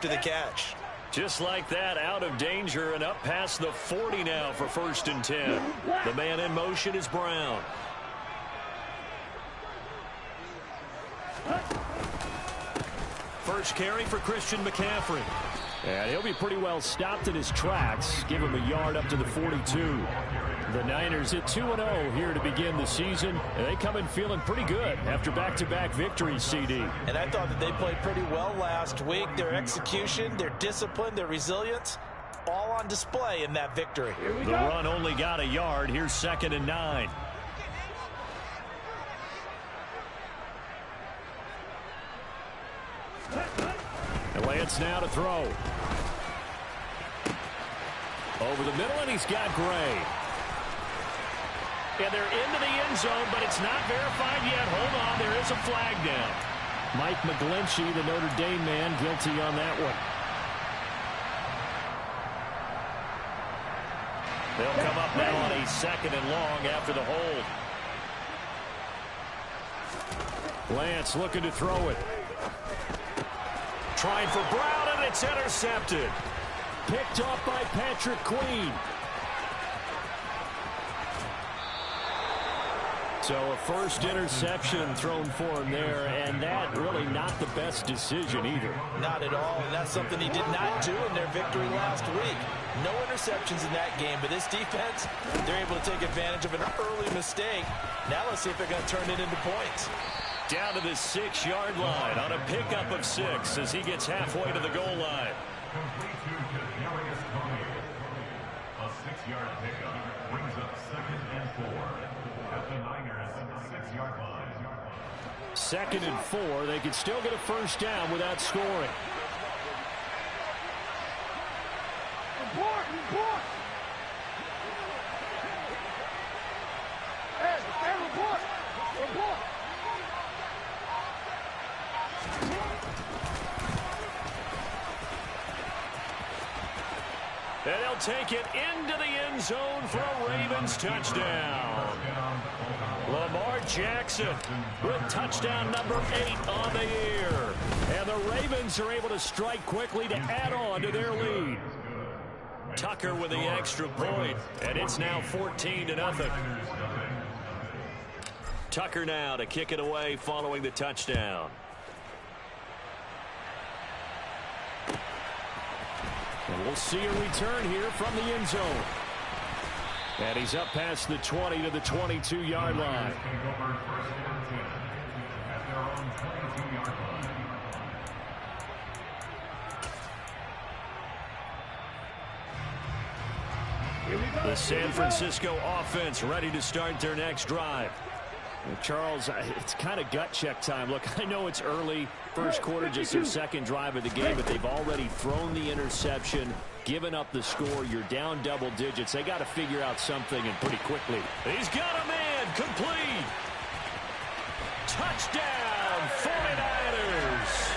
to the catch. Just like that, out of danger and up past the 40 now for 1st and 10. The man in motion is Brown. First carry for Christian McCaffrey. And he'll be pretty well stopped in his tracks. Give him a yard up to the 42. The Niners at 2-0 here to begin the season. And they come in feeling pretty good after back-to-back victories, CD. And I thought that they played pretty well last week. Their execution, their discipline, their resilience, all on display in that victory. The run only got a yard. Here's 2nd and 9. And Lance now to throw. Over the middle, and he's got Gray. And they're into the end zone, but it's not verified yet. Hold on, there is a flag down. Mike McGlinchey, the Notre Dame man, guilty on that one. They'll come up now on a 2nd and long after the hold. Lance looking to throw it. Trying for Brown, and it's intercepted. Picked off by Patrick Queen. So a first interception thrown for him there, and that really not the best decision either. Not at all, and that's something he did not do in their victory last week. No interceptions in that game, but this defense, they're able to take advantage of an early mistake. Now let's see if they're going to turn it into points. Down to the 6-yard line on a pickup of 6 as he gets halfway to the goal line. Complete to Kadarius Toney. A 6-yard pickup brings up 2nd and 4 at the Niners 6-yard line. 2nd and 4. They can still get a first down without scoring. And they'll take it into the end zone for a Ravens touchdown. Lamar Jackson with touchdown number 8 on the year. And the Ravens are able to strike quickly to add on to their lead. Tucker with the extra point, and it's now 14-0. Tucker now to kick it away following the touchdown. And we'll see a return here from the end zone. And he's up past the 20 to the 22-yard line. The San Francisco offense ready to start their next drive. Well, Charles, it's kind of gut check time. Look, I know it's early, first quarter, just their second drive of the game, but they've already thrown the interception, given up the score. You're down double digits. They got to figure out something, and pretty quickly. He's got a man complete. Touchdown, 49ers.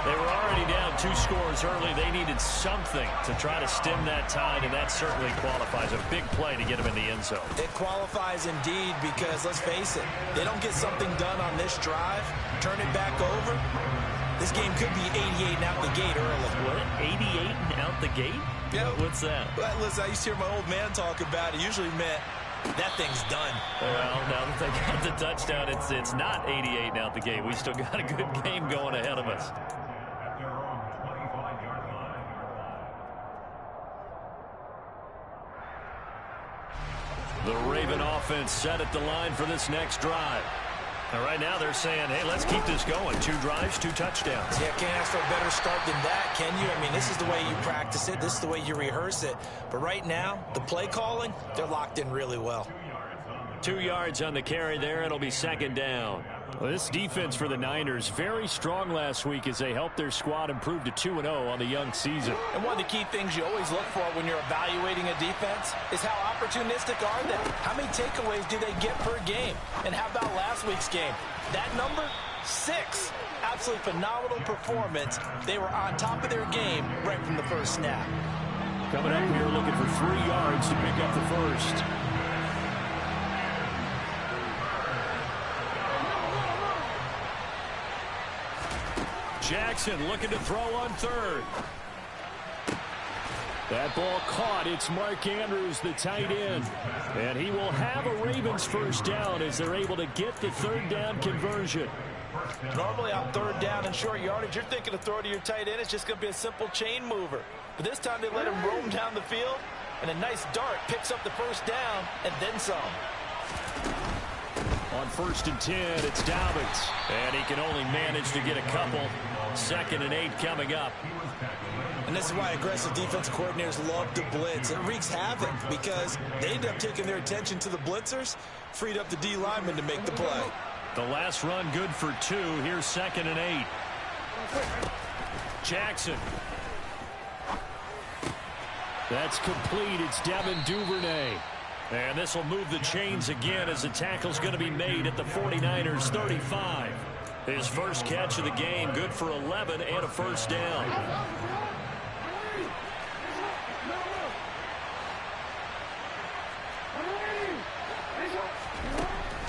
They were already down 2 scores early. They needed something to try to stem that tide, and that certainly qualifies. A big play to get them in the end zone. It qualifies indeed because, let's face it, they don't get something done on this drive, turn it back over, this game could be 88 and out the gate early. What? 88 and out the gate? Yeah. What's that? Well, listen, I used to hear my old man talk about it. Usually meant that thing's done. Well, now that they got the touchdown, it's not 88 and out the gate. We still got a good game going ahead of us. The Raven offense set at the line for this next drive. And right now they're saying, hey, let's keep this going. 2 drives, 2 touchdowns. Yeah, can't ask for a better start than that, can you? I mean, this is the way you practice it. This is the way you rehearse it. But right now, the play calling, they're locked in really well. 2 yards on the carry there. It'll be 2nd down. Well, this defense for the Niners, very strong last week as they helped their squad improve to 2-0 on the young season. And one of the key things you always look for when you're evaluating a defense is how opportunistic are they? How many takeaways do they get per game? And how about last week's game? That number, 6. Absolutely phenomenal performance. They were on top of their game right from the first snap. Coming up here looking for 3 yards to pick up the first. Jackson Jackson looking to throw on third. That ball caught. It's Mark Andrews, the tight end. And he will have a Ravens first down as they're able to get the third down conversion. Normally on third down and short yardage, you're thinking to throw to your tight end. It's just going to be a simple chain mover. But this time they let him roam down the field, and a nice dart picks up the first down and then some. On 1st and 10, it's Dobbins. And he can only manage to get a couple. 2nd and 8 coming up. And this is why aggressive defensive coordinators love to blitz. It wreaks havoc because they end up taking their attention to the blitzers, freed up the D lineman to make the play. The last run good for 2. Here's 2nd and 8. Jackson. That's complete. It's Devin Duvernay. And this will move the chains again as the tackle's going to be made at the 49ers 35. His first catch of the game, good for 11 and a first down.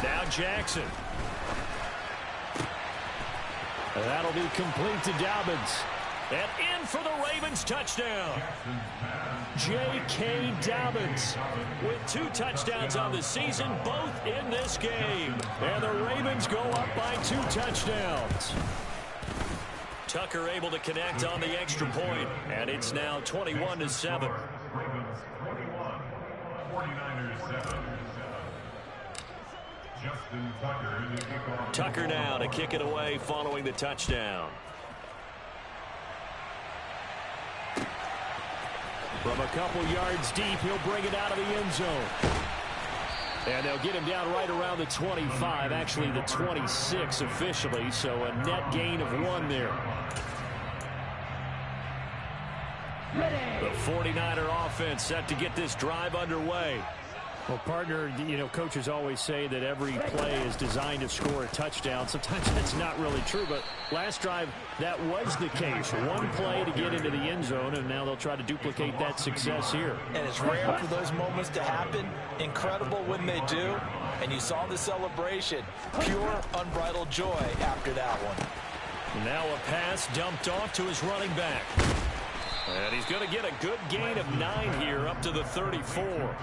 Now Jackson. That'll be complete to Dobbins. And in for the Ravens touchdown. J.K. Dobbins with 2 touchdowns on the season, both in this game. And the Ravens go up by 2 touchdowns. Tucker able to connect on the extra point, and it's now 21-7. Ravens 21, 49ers 7. Justin Tucker in the kickoff. Tucker now to kick it away following the touchdown. From a couple yards deep, he'll bring it out of the end zone. And they'll get him down right around the 25, actually the 26 officially, so a net gain of 1 there. The 49er offense set to get this drive underway. Well, partner, coaches always say that every play is designed to score a touchdown. Sometimes that's not really true, but last drive, that was the case. 1 play to get into the end zone, and now they'll try to duplicate that success here. And it's rare for those moments to happen. Incredible when they do. And you saw the celebration. Pure, unbridled joy after that one. Now a pass dumped off to his running back. And he's going to get a good gain of 9 here up to the 34.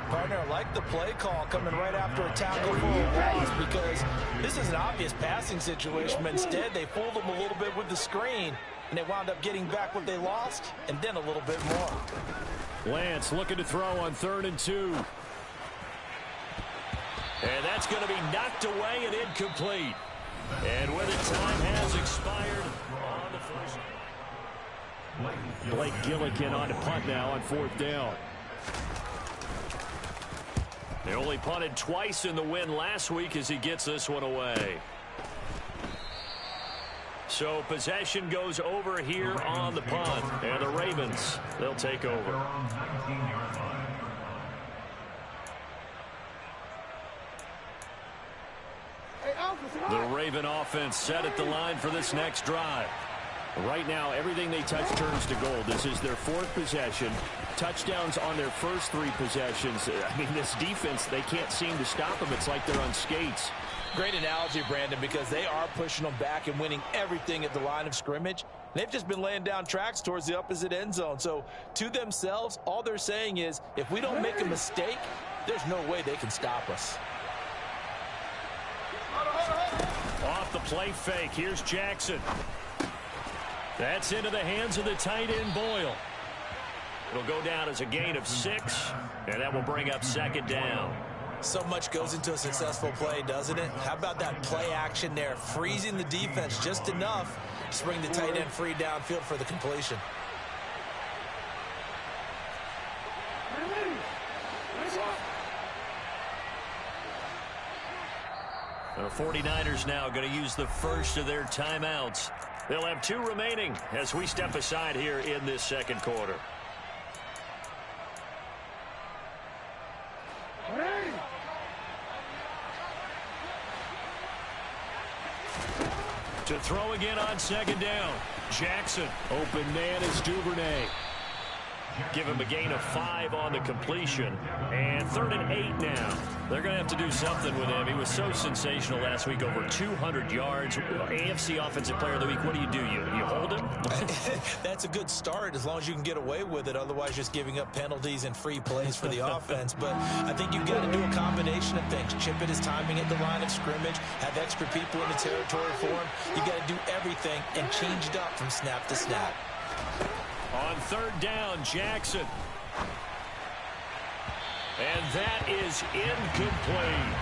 Partner, I like the play call coming right after a tackle for a loss because this is an obvious passing situation, but instead they fooled them a little bit with the screen, and they wound up getting back what they lost and then a little bit more. Lance looking to throw on 3rd and 2. And that's going to be knocked away and incomplete. And when the time has expired on the first. Blake Gillikin on to punt now on 4th down. They only punted twice in the win last week as he gets this one away. So possession goes over here on the punt. And the Ravens, they'll take over. The Raven offense set at the line for this next drive. Right now, everything they touch turns to gold. This is their 4th possession. Touchdowns on their first 3 possessions. I mean, this defense, they can't seem to stop them. It's like they're on skates. Great analogy, Brandon, because they are pushing them back and winning everything at the line of scrimmage. They've just been laying down tracks towards the opposite end zone. So to themselves, all they're saying is, if we don't make a mistake, there's no way they can stop us. Off the play fake, here's Jackson. That's into the hands of the tight end, Boyle. It'll go down as a gain of 6, and that will bring up 2nd down. So much goes into a successful play, doesn't it? How about that play action there, freezing the defense just enough to bring the tight end free downfield for the completion. The 49ers now going to use the first of their timeouts. They'll have 2 remaining as we step aside here in this second quarter. To throw again on 2nd down. Jackson. Open man is Duvernay. Give him a gain of 5 on the completion. And 3rd and 8 now. They're going to have to do something with him. He was so sensational last week, over 200 yards. AFC Offensive Player of the Week, what do? You hold him? That's a good start as long as you can get away with it. Otherwise, just giving up penalties and free plays for the offense. But I think you've got to do a combination of things. Chip at his timing at the line of scrimmage, have extra people in the territory for him. You've got to do everything and change it up from snap to snap. On 3rd down, Jackson. And that is incomplete.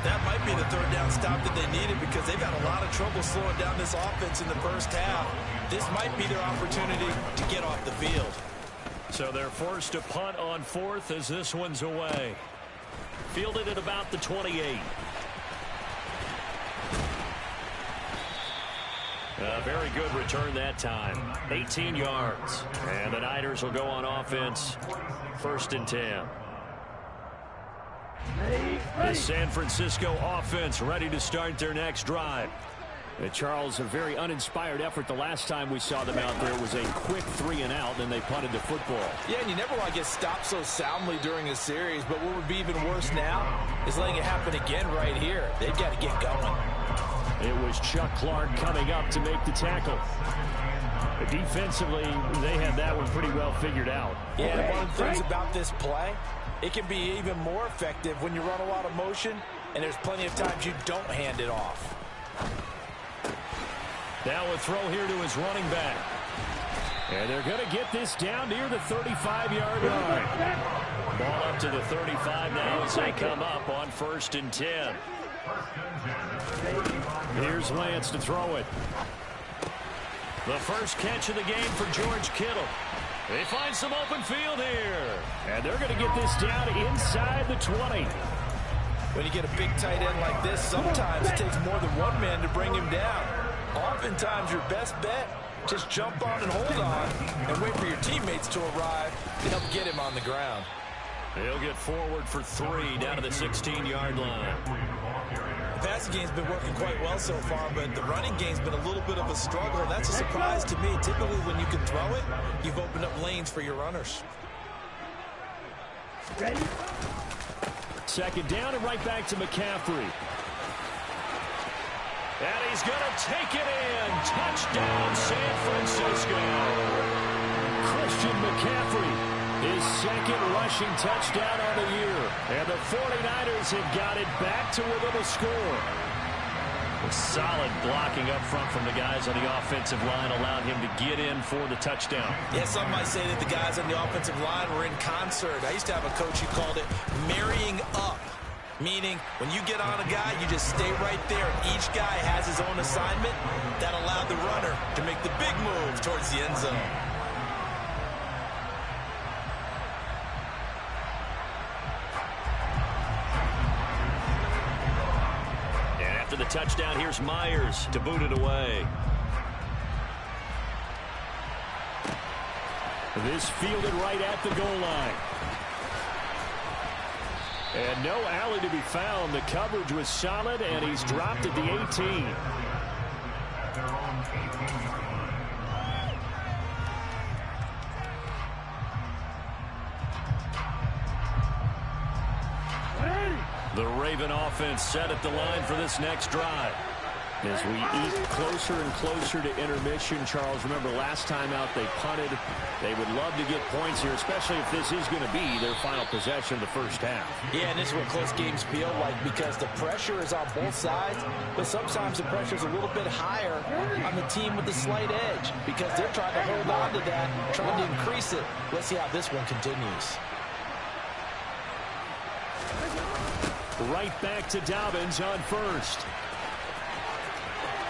That might be the 3rd down stop that they needed because they've had a lot of trouble slowing down this offense in the first half. This might be their opportunity to get off the field. So they're forced to punt on 4th as this one's away. Fielded at about the 28. A very good return that time. 18 yards. And the Niners will go on offense. 1st and 10. The San Francisco offense ready to start their next drive. Charles, a very uninspired effort. The last time we saw them out there was a quick 3 and out, then they punted the football. Yeah, and you never want to get stopped so soundly during a series, but what would be even worse now is letting it happen again right here. They've got to get going. It was Chuck Clark coming up to make the tackle. Defensively, they had that one pretty well figured out. Yeah, and one of the things about this play, it can be even more effective when you run a lot of motion, and there's plenty of times you don't hand it off. Now a throw here to his running back. And they're going to get this down near the 35-yard line. Ball up to the 35 now as they come up on 1st and 10. Here's Lance to throw it. The first catch of the game for George Kittle. They find some open field here. And they're going to get this down inside the 20. When you get a big tight end like this, sometimes it takes more than one man to bring him down. Oftentimes, your best bet, just jump on and hold on and wait for your teammates to arrive to help get him on the ground. He'll get forward for 3 down to the 16-yard line. The passing game's been working quite well so far, but the running game's been a little bit of a struggle. That's a surprise to me. Typically, when you can throw it, you've opened up lanes for your runners. Ready? 2nd down and right back to McCaffrey. And he's going to take it in. Touchdown, San Francisco. Christian McCaffrey, his 2nd rushing touchdown on the year. And the 49ers have got it back to within a score. Solid blocking up front from the guys on the offensive line allowed him to get in for the touchdown. Yeah, some might say that the guys on the offensive line were in concert. I used to have a coach who called it marrying up, meaning when you get on a guy, you just stay right there. Each guy has his own assignment that allowed the runner to make the big move towards the end zone. The touchdown, here's Myers to boot it away. This fielded right at the goal line. And no alley to be found. The coverage was solid, and he's dropped at the 18. The Raven offense set at the line for this next drive. As we eat closer and closer to intermission, Charles, remember last time out they punted. They would love to get points here, especially if this is going to be their final possession of the first half. Yeah, and this is what close games feel like because the pressure is on both sides, but sometimes the pressure is a little bit higher on the team with the slight edge because they're trying to hold on to that, trying to increase it. Let's see how this one continues. Right back to Dobbins on 1st.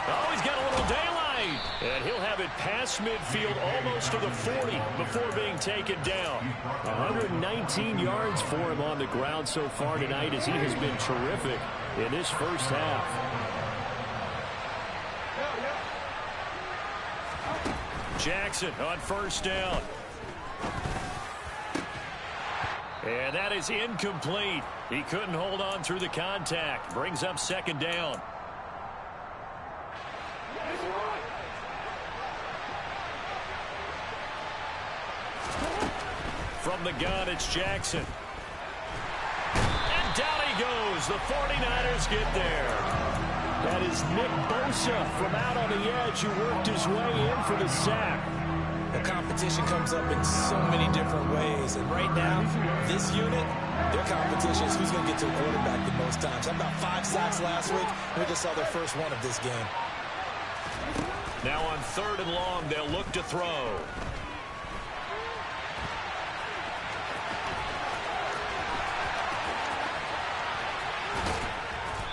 Oh, he's got a little daylight. And he'll have it past midfield almost to the 40 before being taken down. 119 yards for him on the ground so far tonight as he has been terrific in this first half. Jackson on 1st down. And that is incomplete. He couldn't hold on through the contact. Brings up 2nd down. From the gun, it's Jackson. And down he goes. The 49ers get there. That is Nick Bosa from out on the edge who worked his way in for the sack. The competition comes up in so many different ways. And right now, this unit, their competition is who's going to get to the quarterback the most times. How about 5 sacks last week? We just saw their first one of this game. Now on 3rd and long, they'll look to throw.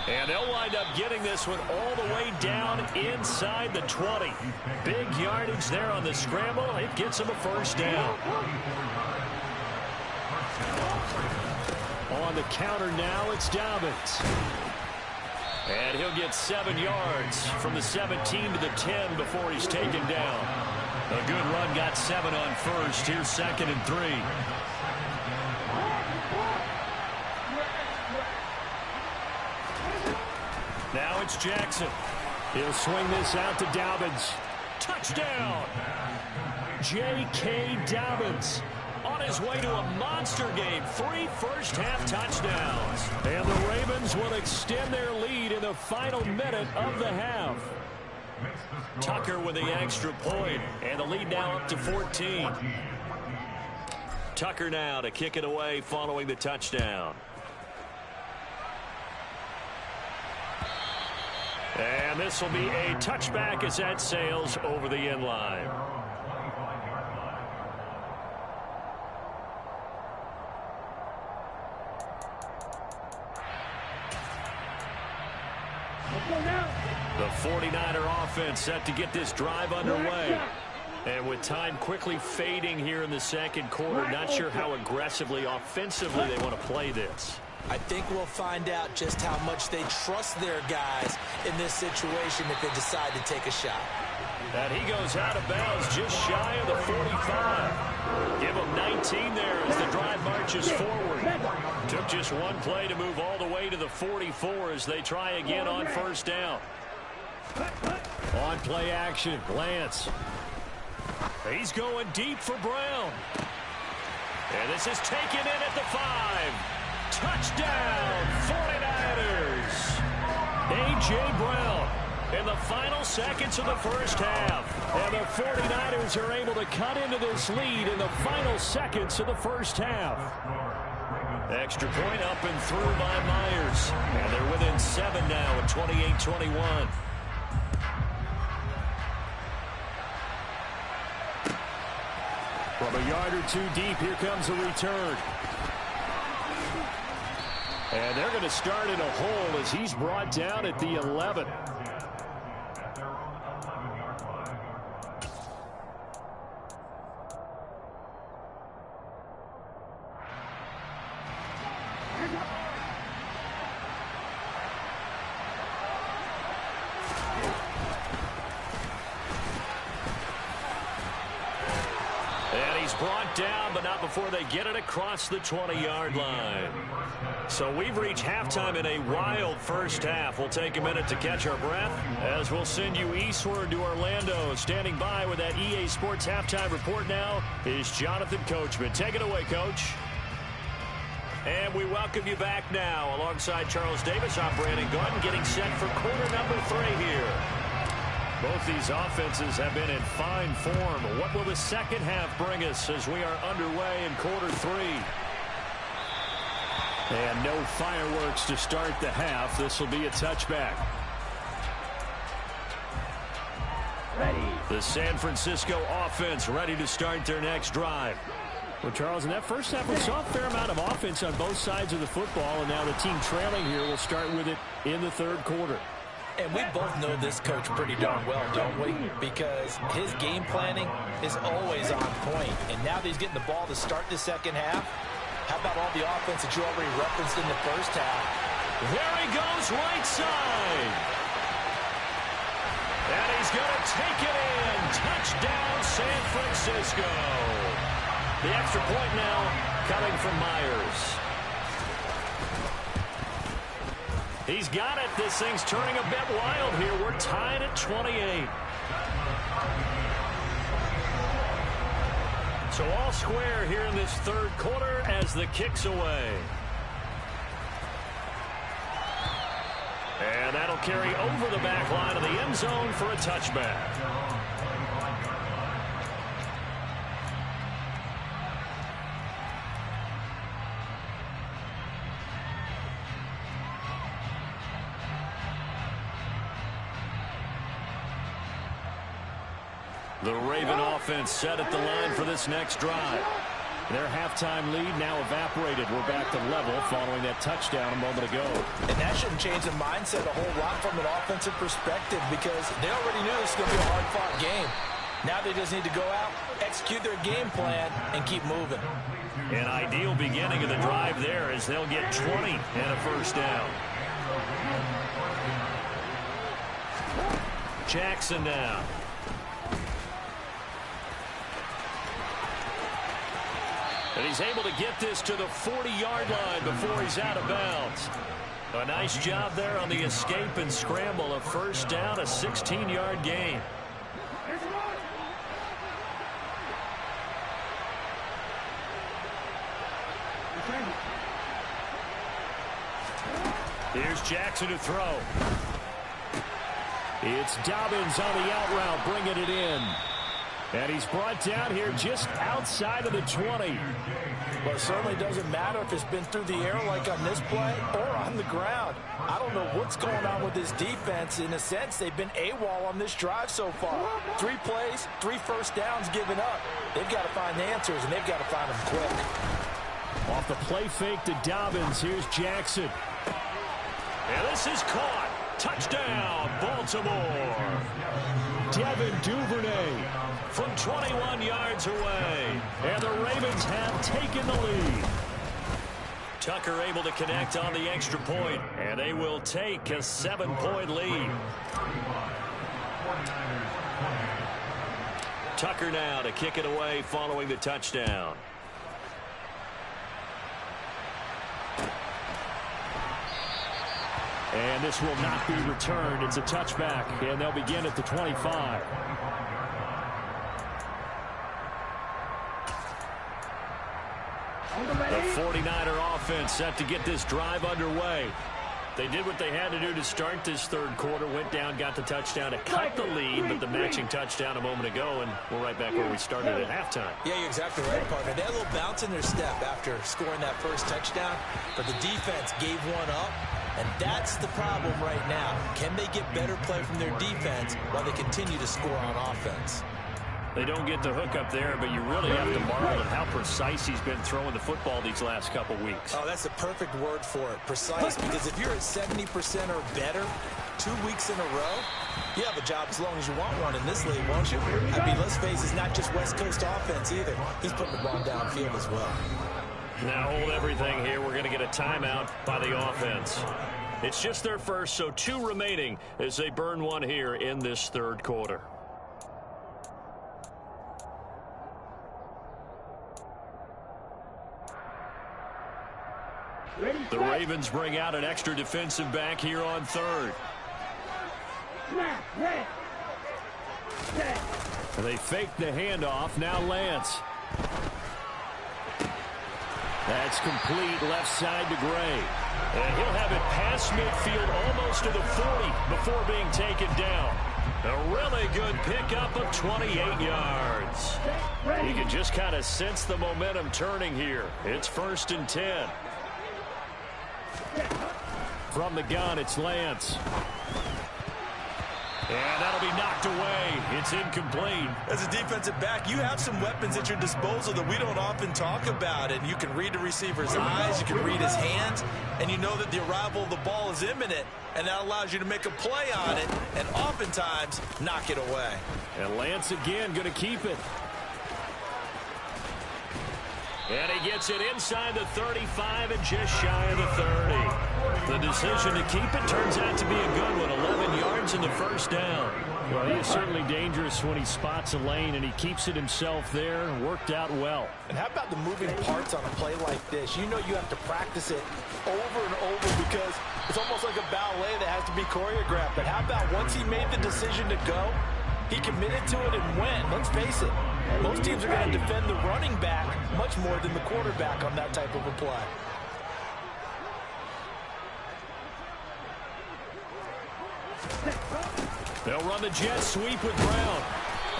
And they'll wind up getting this one all the way down inside the 20. Big yardage there on the scramble. It gets them a first down. On the counter now, it's Dobbins. And he'll get 7 yards from the 17 to the 10 before he's taken down. A good run, got 7 on first. Here's 2nd and 3. Now it's Jackson. He'll swing this out to Dobbins. Touchdown! J.K. Dobbins on his way to a monster game. 3 first-half touchdowns. And the Ravens will extend their lead in the final minute of the half. Tucker with the extra point, and the lead now up to 14. Tucker now to kick it away following the touchdown. And this will be a touchback as that sails over the end line. The 49er offense set to get this drive underway. And with time quickly fading here in the 2nd quarter, not sure how aggressively, offensively they want to play this. I think we'll find out just how much they trust their guys in this situation if they decide to take a shot. And he goes out of bounds just shy of the 45. Give him 19 there as the drive marches forward. Took just one play to move all the way to the 44 as they try again on first down. On play action, Lance. He's going deep for Brown. And this is taken in at the 5. Touchdown, 49ers. A.J. Brown in the final seconds of the first half. And the 49ers are able to cut into this lead in the final seconds of the first half. Extra point up and through by Myers. And they're within 7 now at 28-21. From a yard or 2 deep, here comes a return. And they're going to start in a hole as he's brought down at the 11. Brought down, but not before they get it across the 20-yard line. So we've reached halftime in a wild first half. We'll take a minute to catch our breath as we'll send you eastward to Orlando. Standing by with that EA Sports halftime report now is Jonathan Coachman. Take it away, Coach. And we welcome you back now alongside Charles Davis. I'm Brandon Gaudin getting set for quarter number 3 here. Both these offenses have been in fine form. What will the second half bring us as we are underway in quarter 3? And no fireworks to start the half. This will be a touchback. Ready. The San Francisco offense ready to start their next drive. Well, Charles, in that first half, we saw a fair amount of offense on both sides of the football, and now the team trailing here will start with it in the 3rd quarter. And we both know this coach pretty darn well, don't we? Because his game planning is always on point. And now that he's getting the ball to start the second half, how about all the offense that you already referenced in the first half? There he goes, right side. And he's going to take it in. Touchdown, San Francisco. The extra point now coming from Myers. He's got it. This thing's turning a bit wild here. We're tied at 28. So all square here in this third quarter as the kick's away. And that'll carry over the back line of the end zone for a touchback. The Raven offense set at the line for this next drive. Their halftime lead now evaporated. We're back to level following that touchdown a moment ago. And that shouldn't change the mindset a whole lot from an offensive perspective because they already knew this was going to be a hard-fought game. Now they just need to go out, execute their game plan, and keep moving. An ideal beginning of the drive there as they'll get 20 and a first down. Jackson now. And he's able to get this to the 40-yard line before he's out of bounds. A nice job there on the escape and scramble. A first down, a 16-yard gain. Here's Jackson to throw. It's Dobbins on the out route, bringing it in. And he's brought down here just outside of the 20. But it certainly doesn't matter if it's been through the air like on this play or on the ground. I don't know what's going on with this defense. In a sense, they've been AWOL on this drive so far. 3 plays, 3 first downs given up. They've got to find the answers, and they've got to find them quick. Off the play fake to Dobbins, here's Jackson. And this is caught. Touchdown, Baltimore. Devin Duvernay from 21 yards away. And the Ravens have taken the lead. Tucker able to connect on the extra point, and they will take a 7-point lead. Tucker now to kick it away following the touchdown. And this will not be returned. It's a touchback, and they'll begin at the 25. The 49er offense set to get this drive underway. They did what they had to do to start this third quarter, went down, got the touchdown to cut the lead, but the matching touchdown a moment ago, and we're right back where we started at halftime. Yeah, you're exactly right, partner. They had a little bounce in their step after scoring that first touchdown, but the defense gave one up, and that's the problem right now. Can they get better play from their defense while they continue to score on offense? They don't get the hook up there, but you really have to marvel at how precise he's been throwing the football these last couple weeks. Oh, that's the perfect word for it, precise, because if you're at 70% or better 2 weeks in a row, you have a job as long as you want one in this league, won't you? I mean, let's face it, it's not just West Coast offense either. He's putting the ball downfield as well. Now hold everything here. We're going to get a timeout by the offense. It's just their first, so 2 remaining as they burn one here in this third quarter. The Ravens bring out an extra defensive back here on third. They fake the handoff. Now Lance. That's complete left side to Gray. And he'll have it past midfield almost to the 40 before being taken down. A really good pickup of 28 yards. You can just kind of sense the momentum turning here. It's 1st and 10. From the gun, it's Lance. And that'll be knocked away. It's incomplete. As a defensive back, you have some weapons at your disposal that we don't often talk about. And you can read the receiver's eyes, you can read his hands, and you know that the arrival of the ball is imminent. And that allows you to make a play on it and oftentimes knock it away. And Lance again going to keep it. And he gets it inside the 35 and just shy of the 30. The decision to keep it turns out to be a good one. 11 yards in the first down. Well, he is certainly dangerous when he spots a lane, and he keeps it himself there. Worked out well. And how about the moving parts on a play like this? You know you have to practice it over and over because it's almost like a ballet that has to be choreographed. But how about once he made the decision to go, He committed to it and went. Let's face it, most teams are going to defend the running back much more than the quarterback on that type of a play. They'll run the jet sweep with Brown.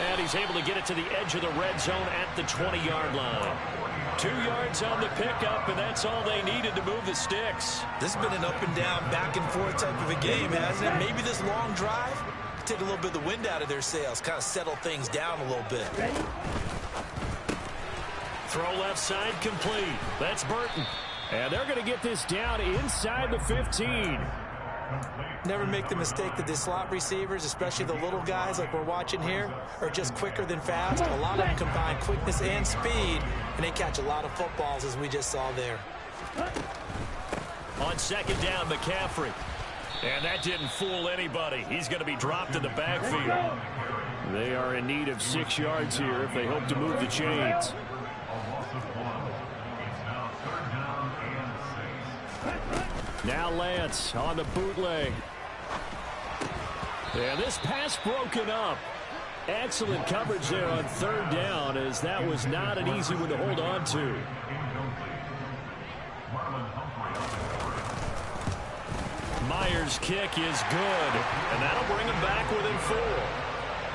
And he's able to get it to the edge of the red zone at the 20-yard line. 2 yards on the pickup, and that's all they needed to move the sticks. This has been an up and down, back and forth type of a game, hasn't it? Maybe this long drive could take a little bit of the wind out of their sails, kind of settle things down a little bit. Throw left side complete. That's Burton. And they're going to get this down inside the 15. Never make the mistake that the slot receivers, especially the little guys like we're watching here, are just quicker than fast. A lot of them combine quickness and speed, and they catch a lot of footballs, as we just saw there. On second down, McCaffrey. And that didn't fool anybody. He's going to be dropped in the backfield. They are in need of 6 yards here if they hope to move the chains. Now Lance on the bootleg. And this pass broken up. Excellent coverage there on third down, as that was not an easy one to hold on to. Myers' kick is good, and that'll bring him back within 4.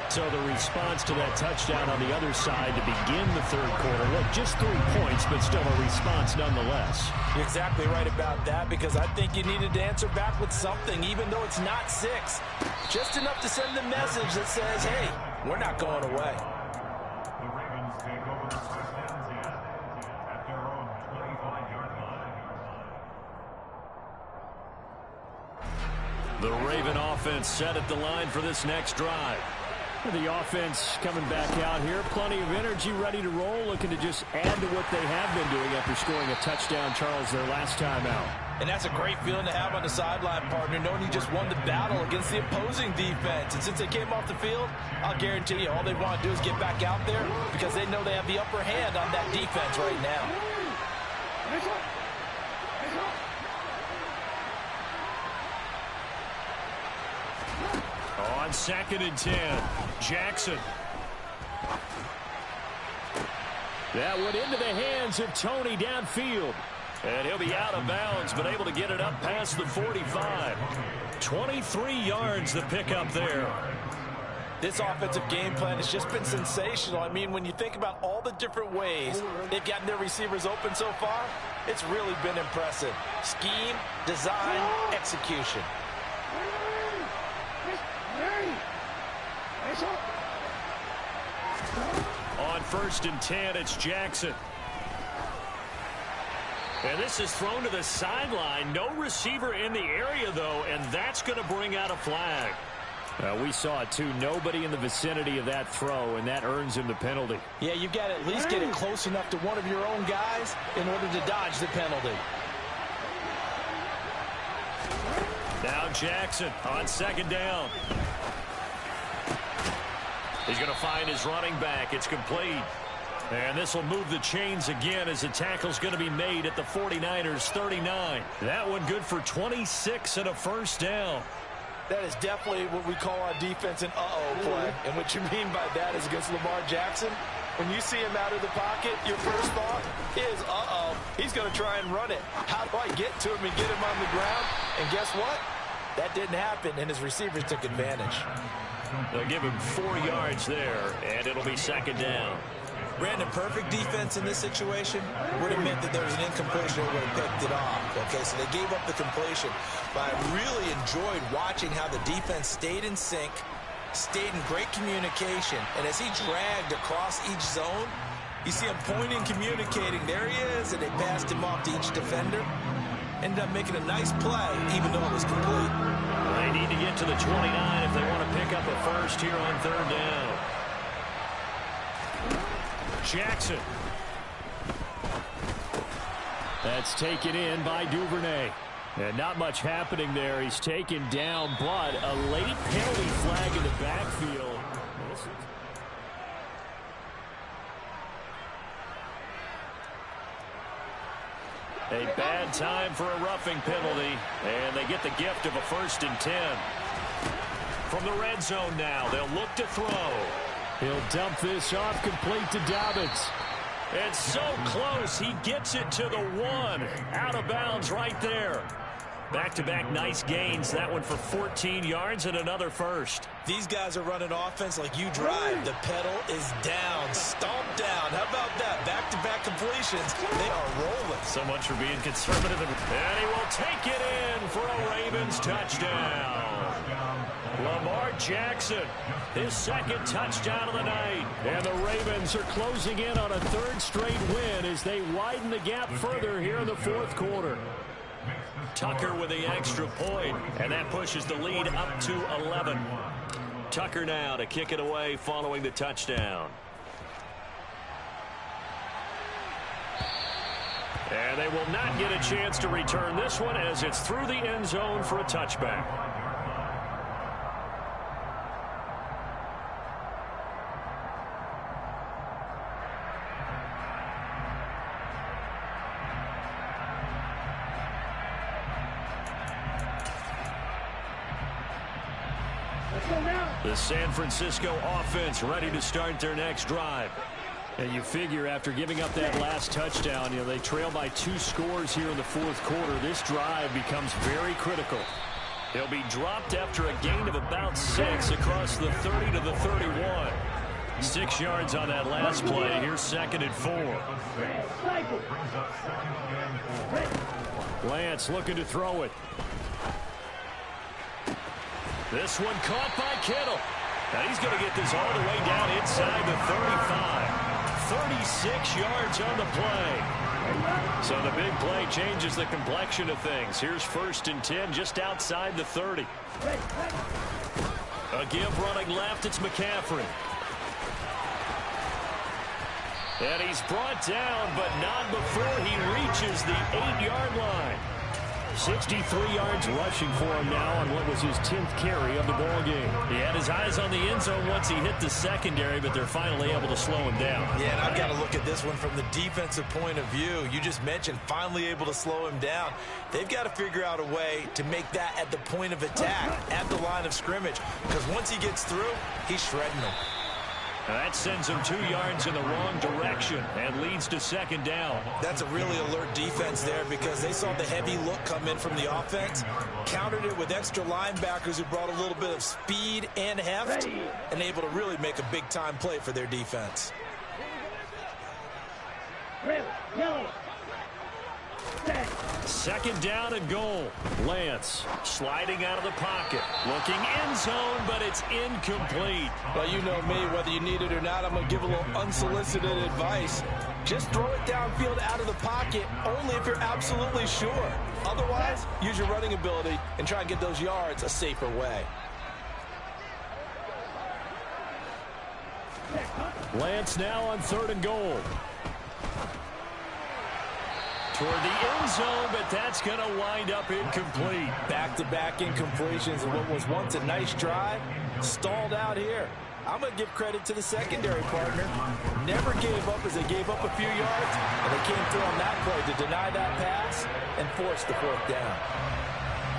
So the response to that touchdown on the other side to begin the third quarter. Look, just 3 points, but still a response nonetheless. You're exactly right about that, because I think you needed to answer back with something, even though it's not 6. Just enough to send the message that says, hey, we're not going away. The Ravens take over first and 10 at their own 25-yard line. The Raven offense set at the line for this next drive. The offense coming back out here. Plenty of energy, ready to roll, looking to just add to what they have been doing after scoring a touchdown, Charles, their last time out. And that's a great feeling to have on the sideline, partner, knowing you just won the battle against the opposing defense. And since they came off the field, I'll guarantee you all they want to do is get back out there, because they know they have the upper hand on that defense right now. On second and 10, Jackson. That went into the hands of Tony downfield. And he'll be out of bounds, but able to get it up past the 45. 23 yards the pickup there. This offensive game plan has just been sensational. I mean, when you think about all the different ways they've gotten their receivers open so far, it's really been impressive. Scheme, design, execution. On first and 10, it's Jackson. And this is thrown to the sideline. No receiver in the area, though, and that's going to bring out a flag. We saw it, too. Nobody in the vicinity of that throw, and that earns him the penalty. Yeah, you've got to at least get it close enough to one of your own guys in order to dodge the penalty. Now Jackson on second down. He's going to find his running back. It's complete. And this will move the chains again as the tackle's going to be made at the 49ers 39. That one good for 26 and a first down. That is definitely what we call our defense an uh-oh play. And what you mean by that is against Lamar Jackson, when you see him out of the pocket, your first thought is, uh-oh, he's going to try and run it. How do I get to him and get him on the ground? And guess what? That didn't happen, and his receivers took advantage. They'll give him 4 yards there, and it'll be second down. Brandon, perfect defense in this situation would have meant that there was an incompletion or would have picked it off. Okay, so they gave up the completion. But I really enjoyed watching how the defense stayed in sync, stayed in great communication, and as he dragged across each zone, you see him pointing, communicating. There he is, and they passed him off to each defender. Ended up making a nice play, even though it was complete. They need to get to the 29 if they want to pick up a first here on third down. Jackson. That's taken in by Duvernay. And not much happening there. He's taken down, but a late penalty flag in the backfield. A bad time for a roughing penalty, and they get the gift of a first and 10. from the red zone now. They'll look to throw. He'll dump this off complete to Dobbins. It's so close. He gets it to the 1. Out of bounds right there. Back-to-back nice gains. That one for 14 yards and another first. These guys are running offense like you drive. The pedal is down, stomped down. How about that? Back-to-back completions. They are rolling. So much for being conservative. And he will take it in for a Ravens touchdown. Lamar Jackson, his second touchdown of the night. And the Ravens are closing in on a third straight win as they widen the gap further here in the fourth quarter. Tucker with the extra point, and that pushes the lead up to 11. Tucker now to kick it away following the touchdown. And they will not get a chance to return this one as it's through the end zone for a touchback. The San Francisco offense ready to start their next drive. And you figure after giving up that last touchdown, they trail by 2 scores here in the fourth quarter. This drive becomes very critical. He'll be dropped after a gain of about 6 across the 30 to the 31. 6 yards on that last play. Here's 2nd and 4. Lance looking to throw it. This one caught by Kittle. And he's going to get this all the way down inside the 35. 36 yards on the play. So the big play changes the complexion of things. Here's 1st and 10 just outside the 30. A give running left. It's McCaffrey. And he's brought down, but not before he reaches the 8-yard line. 63 yards rushing for him now on what was his 10th carry of the ball game. He had his eyes on the end zone once he hit the secondary, but they're finally able to slow him down. Yeah, and I've got to look at this one from the defensive point of view. You just mentioned finally able to slow him down. They've got to figure out a way to make that at the point of attack, at the line of scrimmage, because once he gets through, he's shredding them. That sends him 2 yards in the wrong direction and leads to 2nd down. That's a really alert defense there because they saw the heavy look come in from the offense, countered it with extra linebackers who brought a little bit of speed and heft, and able to really make a big-time play for their defense. 2nd down and goal. Lance sliding out of the pocket. Looking end zone, but it's incomplete. Well, you know me, whether you need it or not, I'm going to give a little unsolicited advice. Just throw it downfield out of the pocket, only if you're absolutely sure. Otherwise, use your running ability and try and get those yards a safer way. Lance now on 3rd and goal. Toward the end zone, but that's going to wind up incomplete. Back-to-back incompletions of what was once a nice drive, stalled out here. I'm going to give credit to the secondary partner. Never gave up as they gave up a few yards, and they came through on that play to deny that pass and force the 4th down.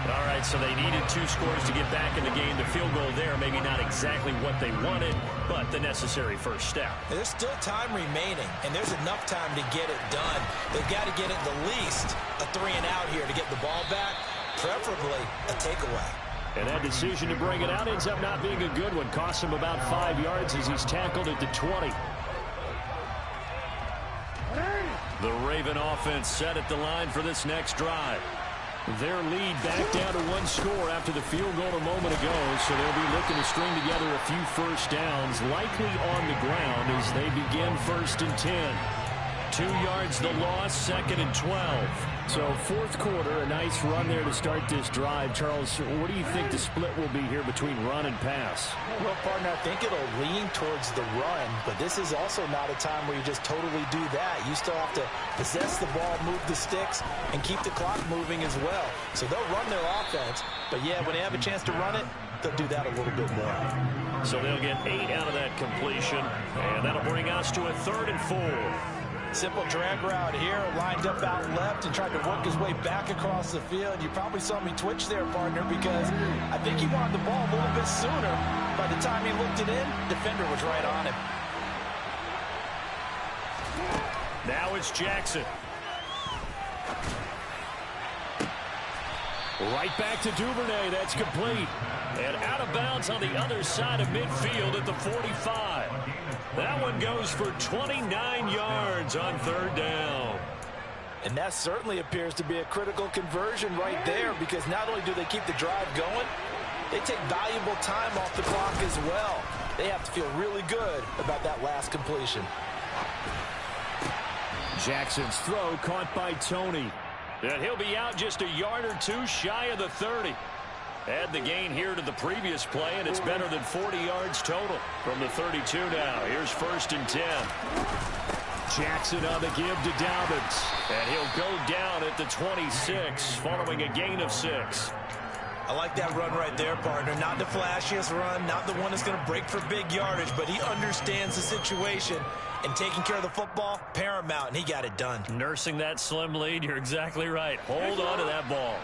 All right, so they needed 2 scores to get back in the game. The field goal there, maybe not exactly what they wanted, but the necessary first step. There's still time remaining, and there's enough time to get it done. They've got to get at the least a 3-and-out here to get the ball back, preferably a takeaway. And that decision to bring it out ends up not being a good one. Costs him about 5 yards as he's tackled at the 20. The Raven offense set at the line for this next drive. Their lead back down to 1 score after the field goal a moment ago, so they'll be looking to string together a few first downs, likely on the ground as they begin 1st and 10. 2 yards the loss, 2nd and 12. So 4th quarter, a nice run there to start this drive. Charles, what do you think the split will be here between run and pass? Well, partner, I think it'll lean towards the run, but this is also not a time where you just totally do that. You still have to possess the ball, move the sticks, and keep the clock moving as well. So they'll run their offense, but yeah, when they have a chance to run it, they'll do that a little bit more. So they'll get 8 out of that completion, and that'll bring us to a 3rd and 4. Simple drag route here, lined up out left and tried to work his way back across the field. You probably saw me twitch there, partner, because I think he wanted the ball a little bit sooner. By the time he looked it in, defender was right on him. Now it's Jackson. Right back to Duvernay. That's complete. And out of bounds on the other side of midfield at the 45. That one goes for 29 yards on third down. And that certainly appears to be a critical conversion right there, because not only do they keep the drive going, they take valuable time off the clock as well. They have to feel really good about that last completion. Jackson's throw caught by Tony. And he'll be out just a yard or two shy of the 30. Add the gain here to the previous play, and it's better than 40 yards total from the 32 now. Here's 1st and 10. Jackson on the give to Dobbins. And he'll go down at the 26 following a gain of 6. I like that run right there, partner. Not the flashiest run, not the one that's going to break for big yardage, but he understands the situation, and taking care of the football, paramount, and he got it done. Nursing that slim lead, you're exactly right. Hold on to that ball.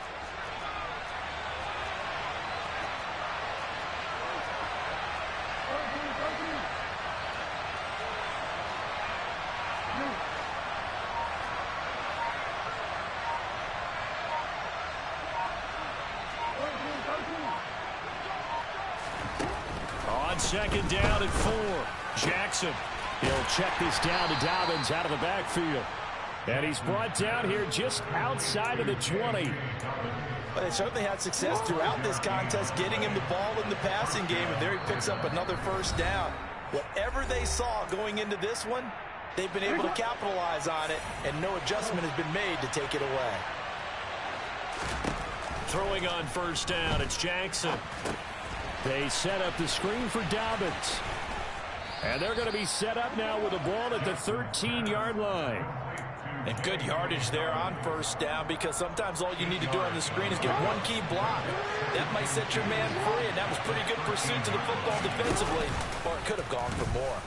On 2nd down and 4, Jackson. He'll check this down to Dobbins out of the backfield. And he's brought down here just outside of the 20. But they certainly had success throughout this contest, getting him the ball in the passing game, and there he picks up another 1st down. Whatever they saw going into this one, they've been able to capitalize on it, and no adjustment has been made to take it away. Throwing on 1st down, it's Jackson. They set up the screen for Dobbins. And they're going to be set up now with the ball at the 13-yard line. And good yardage there on 1st down, because sometimes all you need to do on the screen is get one key block. That might set your man free, and that was pretty good pursuit to the football defensively, or it could have gone for more.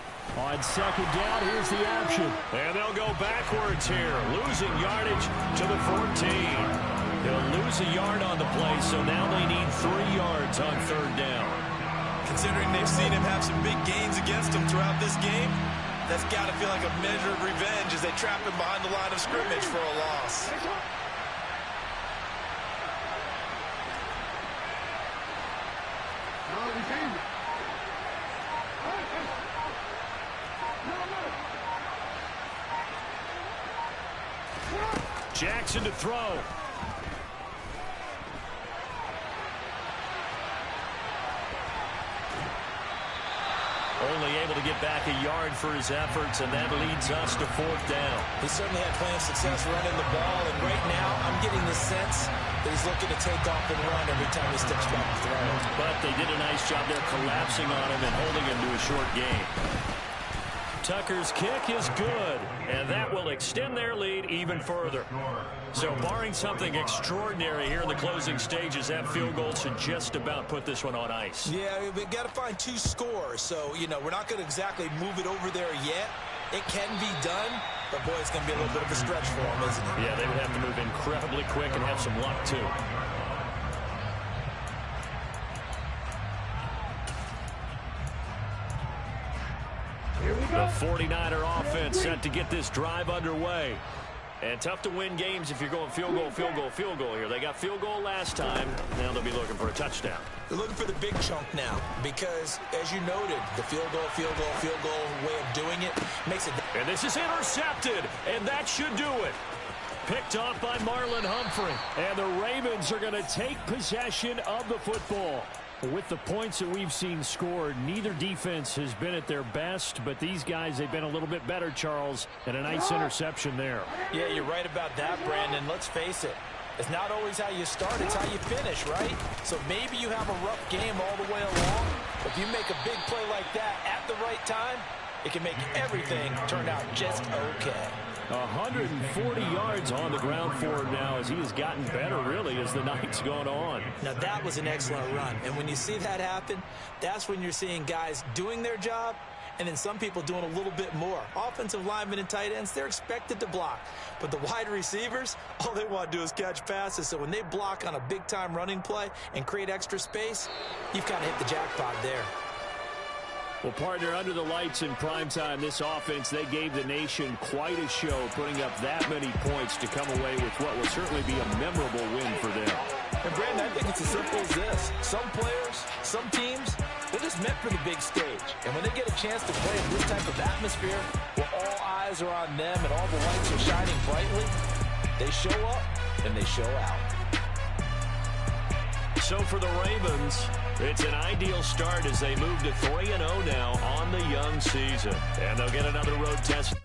On 2nd down, here's the option. And they'll go backwards here, losing yardage to the 14. They'll lose a yard on the play, so now they need 3 yards on 3rd down. Considering they've seen him have some big gains against him throughout this game, that's got to feel like a measure of revenge as they trap him behind the line of scrimmage for a loss. Jackson to throw. Only able to get back a yard for his efforts, and that leads us to 4th down. He certainly had plenty of success running the ball, and right now I'm getting the sense that he's looking to take off and run every time he steps back to throw. But they did a nice job there collapsing on him and holding him to a short gain. Tucker's kick is good, and that will extend their lead even further. So barring something extraordinary here in the closing stages, that field goal should just about put this one on ice. Yeah, we've got to find 2 scores, so, you know, we're not going to exactly move it over there yet. It can be done, but, boy, it's going to be a little bit of a stretch for them, isn't it? Yeah, they would have to move incredibly quick and have some luck, too. The 49er offense set to get this drive underway. And tough to win games if you're going field goal, field goal, field goal here. They got field goal last time. Now they'll be looking for a touchdown. They're looking for the big chunk now because, as you noted, the field goal way of doing it makes it. And this is intercepted, and that should do it. Picked off by Marlon Humphrey. And the Ravens are going to take possession of the football. With the points that we've seen scored, neither defense has been at their best, but these guys, they've been a little bit better, Charles, and a nice interception there. Yeah, you're right about that, Brandon. Let's face it. It's not always how you start, it's how you finish, right? So maybe you have a rough game all the way along, but if you make a big play like that at the right time, it can make everything turn out just okay. 140 yards on the ground for him now as he has gotten better, really, as the night's gone on. Now, that was an excellent run. And when you see that happen, that's when you're seeing guys doing their job and then some people doing a little bit more. Offensive linemen and tight ends, they're expected to block. But the wide receivers, all they want to do is catch passes. So when they block on a big-time running play and create extra space, you've kind of hit the jackpot there. Well, partner, under the lights in primetime, this offense, they gave the nation quite a show, putting up that many points to come away with what will certainly be a memorable win for them. And, Brandon, I think it's as simple as this. Some players, some teams, they're just meant for the big stage. And when they get a chance to play in this type of atmosphere where all eyes are on them and all the lights are shining brightly, they show up and they show out. So for the Ravens, it's an ideal start as they move to 3-0 now on the young season. And they'll get another road test.